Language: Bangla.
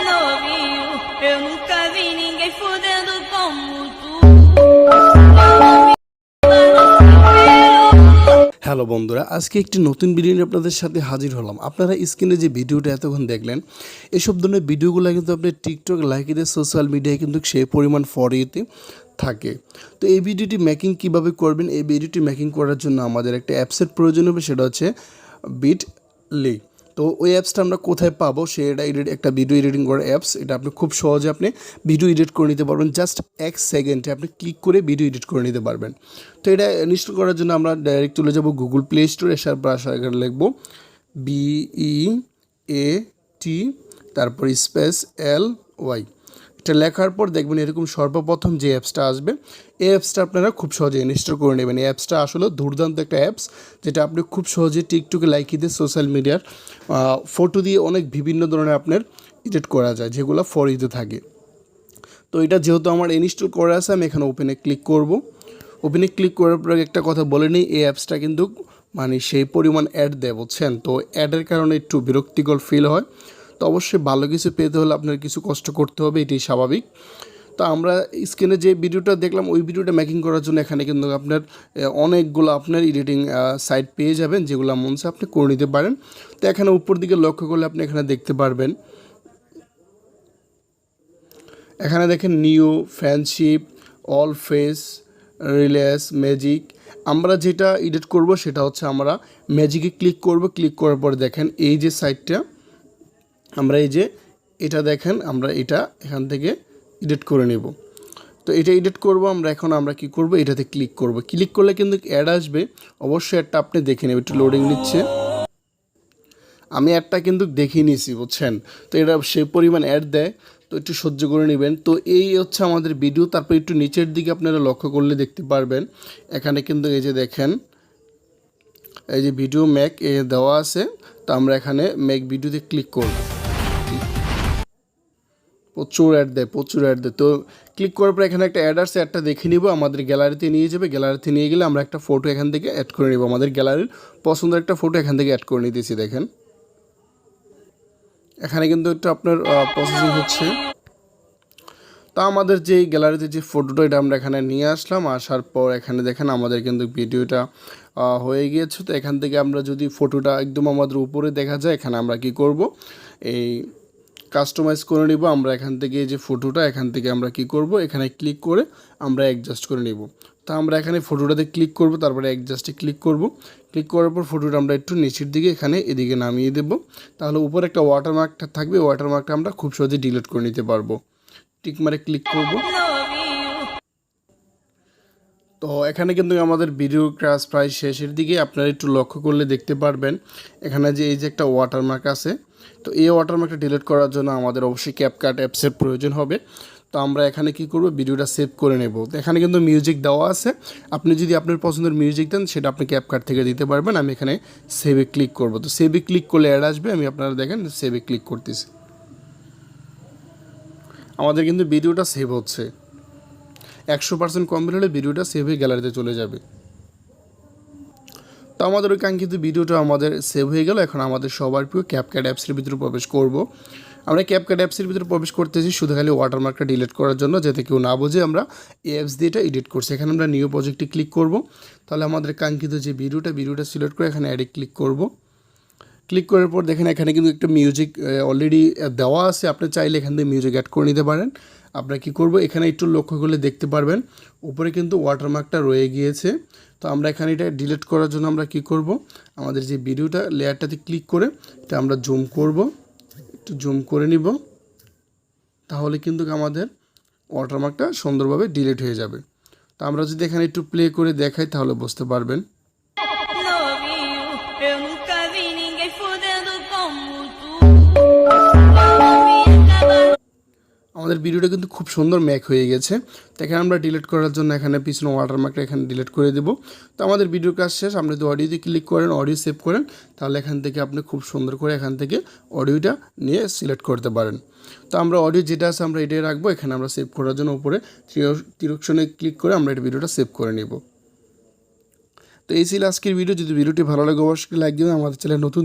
Love you, eu nunca vi ninguém fudendo como tu. Hello বন্ধুরা, আজকে একটি নতুন ভিডিও নিয়ে আপনাদের সাথে হাজির হলাম। আপনারা স্ক্রিনে যে ভিডিওটা এতক্ষণ দেখলেন, এসব ধরনের ভিডিওগুলো কিন্তু আপনি টিকটক লাইকিতে সোশ্যাল মিডিয়ায় কিন্তু সেই পরিমাণ ফরিতে থাকে। তো এই ভিডিওটি মেকিং কিভাবে করবেন, এই ভিডিওটি মেকিং করার জন্য আমাদের একটা অ্যাপসের প্রয়োজন হবে, সেটা হচ্ছে বিটলি। তো ওই অ্যাপসটা আমরা কোথায় পাবো, সেটা একটা ভিডিও এডিটিং করার অ্যাপস। এটা আপনি খুব সহজে আপনি ভিডিও এডিট করে নিতে পারবেন, জাস্ট 1 সেকেন্ডে আপনি ক্লিক করে ভিডিও এডিট করে নিতে পারবেন। তো এটা ইনস্টল করার জন্য আমরা ডাইরেক্ট চলে যাব গুগল প্লে স্টোরে। আসার পর এখানে লিখবো BEAT তারপর স্পেস LY। এটা লেখার পর দেখবেন এরকম সর্বপ্রথম যে অ্যাপসটা আসবে, এই অ্যাপসটা আপনারা খুব সহজে ইনস্টল করে নেবেন। এই অ্যাপসটা আসলে দুর্দান্ত একটা অ্যাপস, যেটা আপনি খুব সহজে টিকটকে লাইকিতে সোশ্যাল মিডিয়ার ফটো দিয়ে অনেক বিভিন্ন ধরনের আপনার এডিট করা যায়, যেগুলো ফরিতে থাকে। তো এটা যেহেতু আমার ইনস্টল করা আছে, আমি এখানে ওপেনে ক্লিক করব। ওপেনে ক্লিক করার পর একটা কথা বলে নিই, এই অ্যাপসটা কিন্তু মানে সেই পরিমাণ অ্যাড দেয়, বুঝছেন। তো অ্যাডের কারণে একটু বিরক্তিকর ফিল হয়। তো অবশ্যই ভালো কিছু পেতে হলে আপনার কিছু কষ্ট করতে হবে, এটাই স্বাভাবিক। তো আমরা স্ক্রিনে যে ভিডিওটা দেখলাম, ওই ভিডিওটা মেকিং করার জন্য এখানে কিন্তু আপনার অনেকগুলো আপনার এডিটিং সাইট পেয়ে যাবেন, যেগুলো মন চায় আপনি করে নিতে পারেন। তো এখানে উপর দিকে লক্ষ্য করলে আপনি এখানে দেখতে পারবেন, এখানে দেখেন new, friendship, all face, রিলেস, magic. আমরা যেটা এডিট করব সেটা হচ্ছে আমরা ম্যাজিকে ক্লিক করব। ক্লিক করার পর দেখেন এই যে সাইটটা, আমরা এই যে এটা দেখেন, আমরা এটা এখান থেকে এডিট করে নেব। তো এটা এডিট করব আমরা। এখন আমরা কি করব, এটাতে ক্লিক করব। ক্লিক করলে কিন্তু অ্যাড আসবে, অবশ্যই অ্যাডটা আপনি দেখে নেবেন। একটু লোডিং নিচ্ছে, আমি অ্যাডটা কিন্তু দেখিয়ে নিয়েছি, বুঝছেন। তো এটা সেই পরিমাণ অ্যাড দেয়, তো একটু সহ্য করে নেবেন। তো এই হচ্ছে আমাদের ভিডিও। তারপর একটু নিচের দিকে আপনারা লক্ষ্য করলে দেখতে পারবেন, এখানে কিন্তু এই যে দেখেন, এই যে ভিডিও মেক দেওয়া আছে। তো আমরা এখানে মেক ভিডিওতে ক্লিক করব। প্রচুর অ্যাড দেয়, প্রচুর অ্যাড দেয়। তো ক্লিক করার পর এখানে একটা অ্যাড আসছে, অ্যাডটা দেখে নিব। আমাদের গ্যালারিতে নিয়ে যাবে, গ্যালারিতে নিয়ে গেলে আমরা একটা ফটো এখান থেকে অ্যাড করে নিব। আমাদের গ্যালারির পছন্দের একটা ফটো এখান থেকে অ্যাড করে নিতেছি। দেখেন এখানে কিন্তু একটু আপনার প্রসেসিং হচ্ছে। তো আমাদের যে গ্যালারিতে যে ফটোটা, এটা আমরা এখানে নিয়ে আসলাম। আসার পর এখানে দেখেন আমাদের কিন্তু ভিডিওটা হয়ে গিয়েছে। তো এখান থেকে আমরা যদি ফটোটা একদম আমাদের উপরে দেখা যায়, এখানে আমরা কি করব, এই কাস্টমাইজ করে নিব। আমরা এখান থেকে যে ফটোটা, এখান থেকে আমরা কি করব, এখানে ক্লিক করে আমরা অ্যাডজাস্ট করে নিব। তো আমরা এখানে ফটোটাতে ক্লিক করব, তারপরে অ্যাডজাস্টে ক্লিক করব। ক্লিক করার পর ফটোটা আমরা একটু নিচের দিকে এখানে এদিকে নামিয়ে দেব। তাহলে উপরে একটা ওয়াটারমার্কটা থাকবে, ওয়াটারমার্কটা আমরা খুব সহজে ডিলিট করে নিতে পারবো। টিক মারে ক্লিক করব। তো এখানে কিন্তু আমাদের ভিডিও ক্লাস প্রায় শেষের দিকে। আপনারা একটু লক্ষ্য করলে দেখতে পারবেন এখানে যে এই যে একটা ওয়াটারমার্ক আছে। তো এই ওয়াটারমার্কটা ডিলিট করার জন্য আমাদের অবশ্যই ক্যাপকাট অ্যাপসের প্রয়োজন হবে। তো আমরা এখানে কি করব, ভিডিওটা সেভ করে নেব। তো এখানে কিন্তু মিউজিক দেওয়া আছে, আপনি যদি আপনার পছন্দের মিউজিক দেন সেটা আপনি ক্যাপকাট থেকে দিতে পারবেন। আমি এখানে সেভে ক্লিক করব। তো সেভে ক্লিক করলে অ্যাড আসবে, আমি আপনারা দেখেন সেভে ক্লিক করতেছি। আমাদের কিন্তু ভিডিওটা সেভ হচ্ছে। 100% কমপ্লিট হলে ভিডিওটা সেভ হয়ে গ্যালারিতে চলে যাবে। তো আমাদের ওই কাঙ্ক্ষিত ভিডিওটা আমাদের সেভ হয়ে গেল। এখন আমাদের সবার প্রিয় ক্যাপকাট অ্যাপসের ভিতরে প্রবেশ করব। আমরা ক্যাপকাট অ্যাপসের ভিতরে প্রবেশ করতেছি শুধু খালি ওয়াটারমার্কটা ডিলিট করার জন্য, যাতে কেউ না বোঝে আমরা এই অ্যাপস দিয়ে এটা এডিট করছি। এখানে আমরা নিউ প্রজেক্টে ক্লিক করব। তাহলে আমাদের কাঙ্ক্ষিত যে ভিডিওটা সিলেক্ট করে এখানে অ্যাডে ক্লিক করব। ক্লিক করার পর দেখেন এখানে কিন্তু একটা মিউজিক অলরেডি দেওয়া আছে, আপনি চাইলে এখান থেকে মিউজিক অ্যাড করে নিতে পারেন। আমরা কি করব, এখানে একটু লক্ষ্য করলে দেখতে পারবেন উপরে কিন্তু ওয়াটারমার্কটা রয়ে গিয়েছে। তো আমরা এখানে এটা ডিলিট করার জন্য আমরা কি করব, আমাদের যে ভিডিওটা লেয়ারটাতে ক্লিক করে এটা আমরা জুম করব, একটু জুম করে নিব। তাহলে কিন্তু আমাদের ওয়াটারমার্কটা সুন্দরভাবে ডিলিট হয়ে যাবে। তো আমরা যদি এখানে একটু প্লে করে দেখাই তাহলে বুঝতে পারবেন। Love you, eu nunca vi ninguém fudendo como tu. আমাদের ভিডিওটা কিন্তু খুব সুন্দর ম্যাক হয়ে গেছে। তো এখানে আমরা ডিলিট করার জন্য এখানে পিছনে ওয়াটারমার্কটা এখানে ডিলিট করে দেব। তো আমাদের ভিডিওর কাজ শেষ। আপনি যদি অডিওতে ক্লিক করেন, অডিও সেভ করেন, তাহলে এখান থেকে আপনি খুব সুন্দর করে এখান থেকে অডিওটা নিয়ে সিলেক্ট করতে পারেন। তো আমরা অডিও যেটা আছে আমরা এটাই রাখবো। এখানে আমরা সেভ করার জন্য উপরে ত্রিঅপশনে ক্লিক করে আমরা এই ভিডিওটা সেভ করে নেব। তো এই ছিল আজকের ভিডিও। যদি ভিডিওটি ভালো লাগে অবশ্যই লাইক দিবেন। আমাদের চ্যানেল নতুন